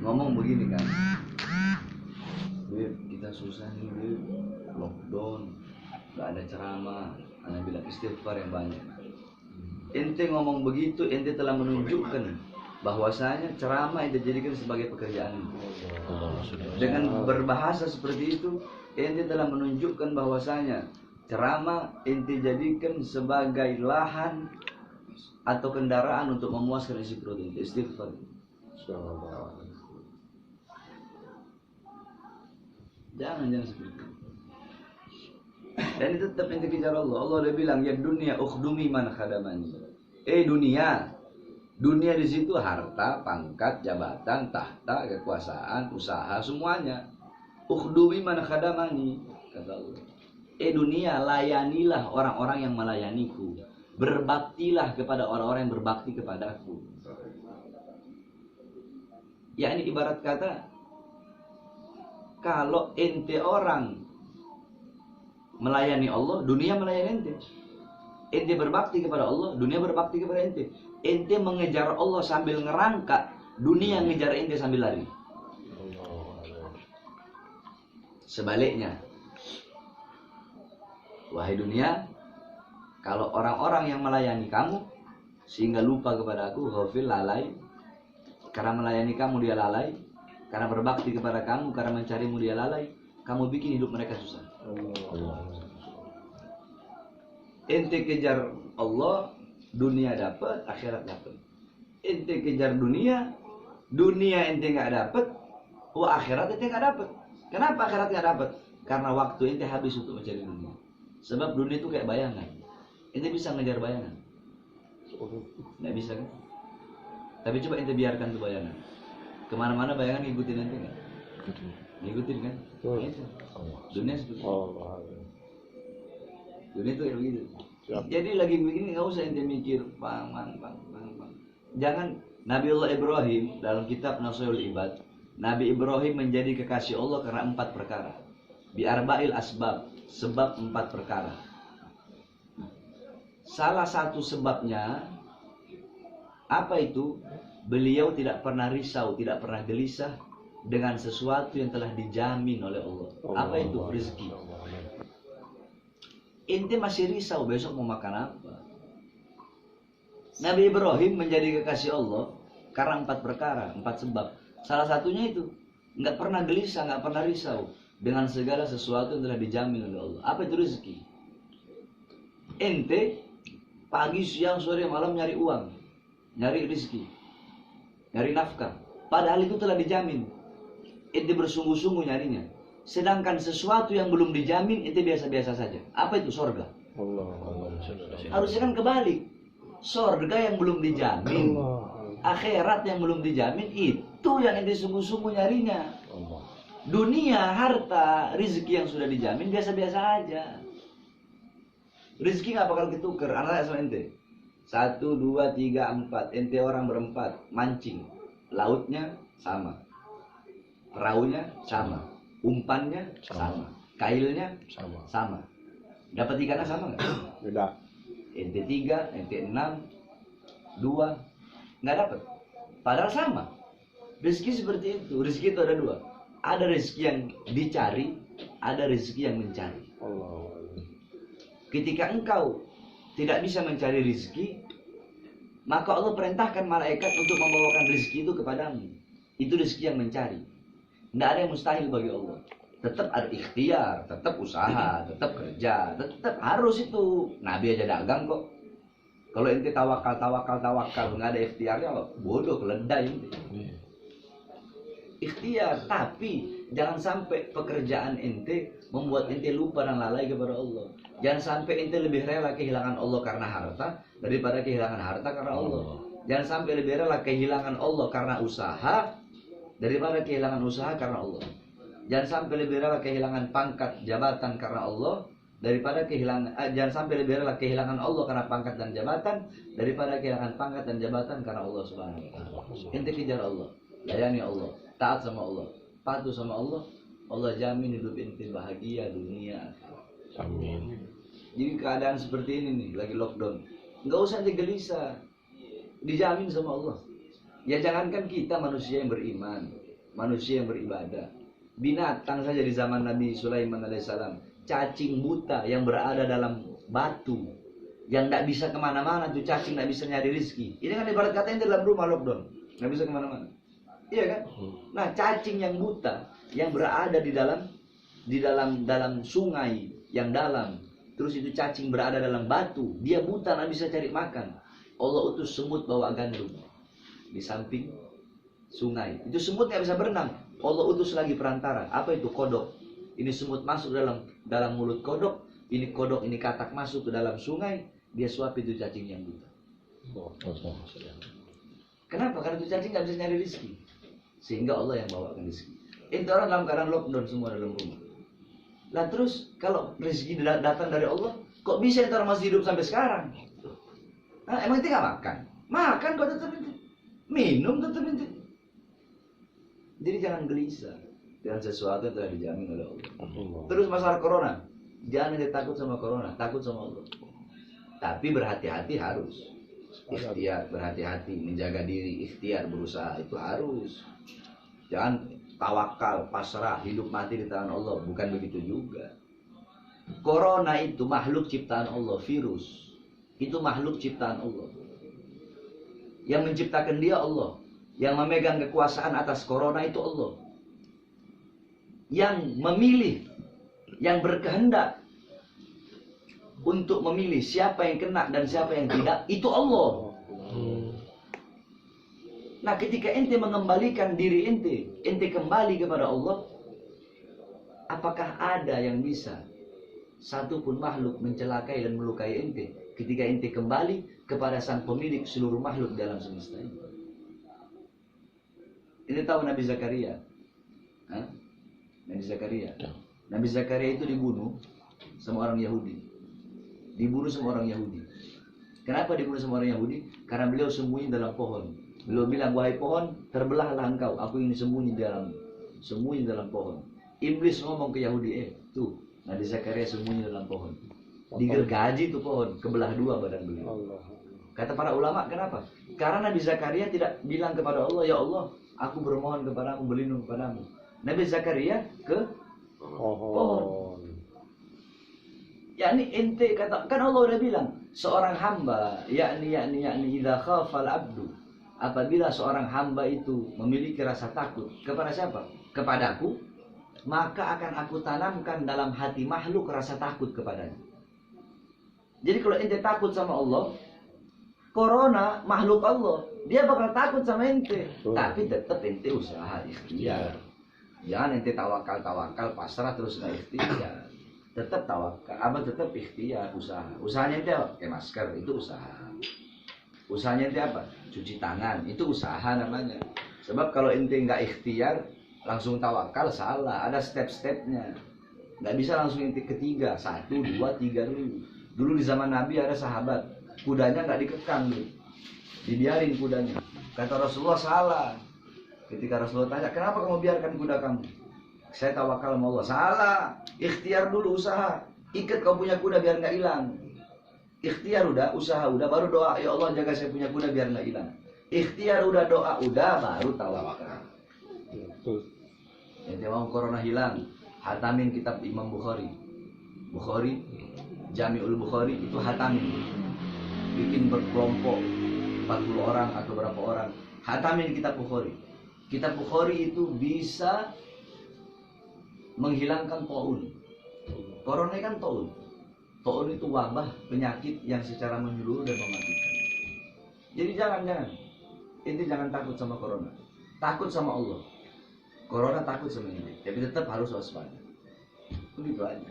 ngomong begini kan, Beb, kita susah nih Beb, lockdown, gak ada ceramah, anak bilang istighfar yang banyak. Ente ngomong begitu, ente telah menunjukkan bahwasanya ceramah ente jadikan sebagai pekerjaan. Dengan berbahasa seperti itu, ente telah menunjukkan bahwasanya ceramah ente jadikan sebagai lahan atau kendaraan untuk memuaskan isi perut ente. Istighfar. Jangan seperti itu. Dan itu tetap ente kejar Allah. Allah udah bilang, ya dunia ukhdumi man khadamani. Dunia di situ harta, pangkat, jabatan, tahta, kekuasaan, usaha, semuanya. Ukhdumi man khadamani, kata Allah. Dunia, layanilah orang-orang yang melayaniku. Berbaktilah kepada orang-orang yang berbakti kepadaku. Ya ini ibarat kata, kalau ente orang melayani Allah, dunia melayani ente. Ente berbakti kepada Allah, dunia berbakti kepada ente. Ente mengejar Allah sambil ngerangkak, dunia ngejar ente sambil lari. Sebaliknya, wahai dunia, kalau orang-orang yang melayani kamu sehingga lupa kepada aku, ghafil, lalai, karena melayani kamu dia lalai, karena berbakti kepada kamu, karena mencarimu dia lalai, kamu bikin hidup mereka susah. Ente kejar Allah, dunia dapat, akhirat dapat. Ente kejar dunia, dunia ente nggak dapat, akhirat ente nggak dapat. Kenapa akhirat nggak dapat? Karena waktu ente habis untuk mencari dunia. Sebab dunia itu kayak bayangan. Ente bisa ngejar bayangan? Nggak bisa kan? Tapi coba ente biarkan tuh bayangan. Kemana-mana bayangan ngikutin ente nggak? Ngikutin kan? Itu. Dunia seperti itu. Dunia itu kayak begitu. Jadi lagi begini nggak usah ente mikir bang. Jangan. Nabiullah Ibrahim dalam kitab Nashihul Ibad, Nabi Ibrahim menjadi kekasih Allah karena 4 perkara. Bi'arba'il asbab, sebab 4 perkara. Salah satu sebabnya apa itu? Beliau tidak pernah risau, tidak pernah gelisah dengan sesuatu yang telah dijamin oleh Allah. Apa itu? Rezeki. Ente masih risau besok mau makan apa? Nabi Ibrahim menjadi kekasih Allah karena 4 perkara, 4 sebab. Salah satunya itu, nggak pernah gelisah, nggak pernah risau dengan segala sesuatu yang telah dijamin oleh Allah. Apa itu rezeki? Ente pagi, siang, sore, malam nyari uang, nyari rezeki, nyari nafkah. Padahal itu telah dijamin. Ente bersungguh-sungguh nyarinya. Sedangkan sesuatu yang belum dijamin itu biasa-biasa saja. Apa itu? Sorga. Harusnya kan kebalik. Sorga yang belum dijamin, akhirat yang belum dijamin, itu yang ente sungguh-sungguh nyarinya. Dunia, harta, rezeki yang sudah dijamin biasa-biasa aja. Rezeki nggak bakal ketuker. Anak sama ente 1, 2, 3, 4. Ente orang berempat mancing, lautnya sama, perahunya sama, umpannya sama, kailnya sama. Dapat ikannya sama nggak? Beda. Ente 3, ente 6, 2, nggak dapat. Padahal sama. Rezeki seperti itu. Rezeki itu ada 2. Ada rezeki yang dicari, ada rezeki yang mencari. Ketika engkau tidak bisa mencari rezeki, maka Allah perintahkan malaikat untuk membawakan rezeki itu kepadamu. Itu rezeki yang mencari. Tidak ada yang mustahil bagi Allah. Tetap ada ikhtiar, tetap usaha, tetap kerja, tetap harus itu. Nabi aja dagang kok. Kalau ente tawakal, nggak ada ikhtiarnya, bodoh, keledai ente. Ikhtiar, tapi jangan sampai pekerjaan ente membuat ente lupa dan lalai kepada Allah. Jangan sampai ente lebih rela kehilangan Allah karena harta daripada kehilangan harta karena Allah. Jangan sampai lebih rela kehilangan Allah karena usaha daripada kehilangan usaha karena Allah. Jangan sampai lebih rela kehilangan pangkat jabatan karena Allah daripada kehilangan jangan sampai lebih rela kehilangan Allah karena pangkat dan jabatan daripada kehilangan pangkat dan jabatan karena Allah Subhanahu wa taala. Ente kejar Allah, layani Allah, taat sama Allah, patuh sama Allah, Allah jamin hidup ente bahagia dunia. Amin. Jadi keadaan seperti ini nih, lagi lockdown, nggak usah gelisah, dijamin sama Allah. Ya jangankan kita manusia yang beriman, manusia yang beribadah. Binatang saja di zaman Nabi Sulaiman alaihissalam, cacing buta yang berada dalam batu, yang tidak bisa kemana-mana tuh cacing, tidak bisa nyari rezeki. Ini kan ibarat katanya dalam rumah lockdown, nggak bisa kemana-mana. Iya kan? Nah, cacing yang buta yang berada di dalam sungai yang dalam, terus itu cacing berada dalam batu, dia buta nggak bisa cari makan. Allah utus semut bawa gandum di samping sungai. Itu semut nggak bisa berenang. Allah utus lagi perantara. Apa itu? Kodok. Ini semut masuk dalam mulut kodok. Ini kodok, ini katak masuk ke dalam sungai. Dia suap itu cacing yang buta. Kenapa? Karena itu cacing nggak bisa nyari rezeki. Sehingga Allah yang bawakan rezeki. Itu orang dalam keadaan lockdown semua dalam rumah. Lah terus kalau rezeki datang dari Allah, kok bisa itu orang masih hidup sampai sekarang? Nah, emang itu nggak makan? Makan kok tetap itu. Minum tetap itu. Jadi jangan gelisah dengan sesuatu yang telah dijamin oleh Allah. Terus masalah corona, jangan takut sama corona, takut sama Allah. Tapi berhati-hati harus. Ikhtiar, berhati-hati, menjaga diri, ikhtiar, berusaha itu harus. Jangan tawakal, pasrah, hidup mati di tangan Allah. Bukan begitu juga. Corona itu makhluk ciptaan Allah, virus. Itu makhluk ciptaan Allah. Yang menciptakan dia Allah. Yang memegang kekuasaan atas corona itu Allah. Yang memilih, yang berkehendak untuk memilih siapa yang kena dan siapa yang tidak, itu Allah. Nah, ketika ente mengembalikan diri ente kembali kepada Allah, apakah ada yang bisa satupun makhluk mencelakai dan melukai ente ketika ente kembali kepada sang pemilik seluruh makhluk dalam semesta ini? Ini tahu Nabi Zakaria? Hah? Nabi Zakaria. Nabi Zakaria itu dibunuh sama orang Yahudi. Dibunuh sama orang Yahudi. Kenapa dibunuh sama orang Yahudi? Karena beliau sembunyi dalam pohon. Beliau bilang, wahai pohon, terbelahlah engkau. Aku ingin sembunyi dalam pohon. Iblis ngomong ke Yahudi, tuh Nabi Zakaria sembunyi dalam pohon. Digergaji tuh pohon, kebelah dua badan beliau. Kata para ulama, kenapa? Karena Nabi Zakaria tidak bilang kepada Allah, ya Allah, aku bermohon kepadamu, berlindung kepadamu. Nabi Zakaria ke pohon. Yakni ente kata, kan Allah udah bilang, seorang hamba, yakni idza khafal abdu, apabila seorang hamba itu memiliki rasa takut kepada siapa? Kepadaku, maka akan aku tanamkan dalam hati makhluk rasa takut kepadanya. Jadi kalau ente takut sama Allah, corona makhluk Allah, dia bakal takut sama ente. Tapi tetap ente usaha ikhtiar. Jangan ente tawakal pasrah terus nggak ikhtiar. Tetap tawakal, tetap ikhtiar, usaha. Usahanya ente pakai masker, itu usaha. Usahanya ente apa? Cuci tangan, itu usaha namanya. Sebab kalau ente nggak ikhtiar, langsung tawakal, salah. Ada step-stepnya. Nggak bisa langsung ente ketiga, 1, 2, 3 dulu. Dulu di zaman Nabi ada sahabat, kudanya nggak dikekang dulu, dibiarin kudanya. Kata Rasulullah salah. Ketika Rasulullah tanya, kenapa kamu biarkan kuda kamu? Saya tawakal sama Allah. Salah. Ikhtiar dulu, usaha. Ikat kau punya kuda biar nggak hilang. Ikhtiar udah, usaha udah, baru doa, ya Allah jaga saya punya kuda biar nggak hilang. Ikhtiar udah, doa udah, baru tawakal. Yang mau corona hilang, hatamin kitab Imam Bukhari. Jami'ul Bukhari itu hatamin. Bikin berkelompok 40 orang atau berapa orang, hatamin kitab Bukhari. Kitab Bukhari itu bisa menghilangkan taun. Corona kan taun. Taun itu wabah, penyakit yang secara menyeluruh dan mematikan. Jadi jangan. Inti jangan takut sama corona. Takut sama Allah. Corona takut sama ini. Tapi tetap harus waspada. Begitu aja.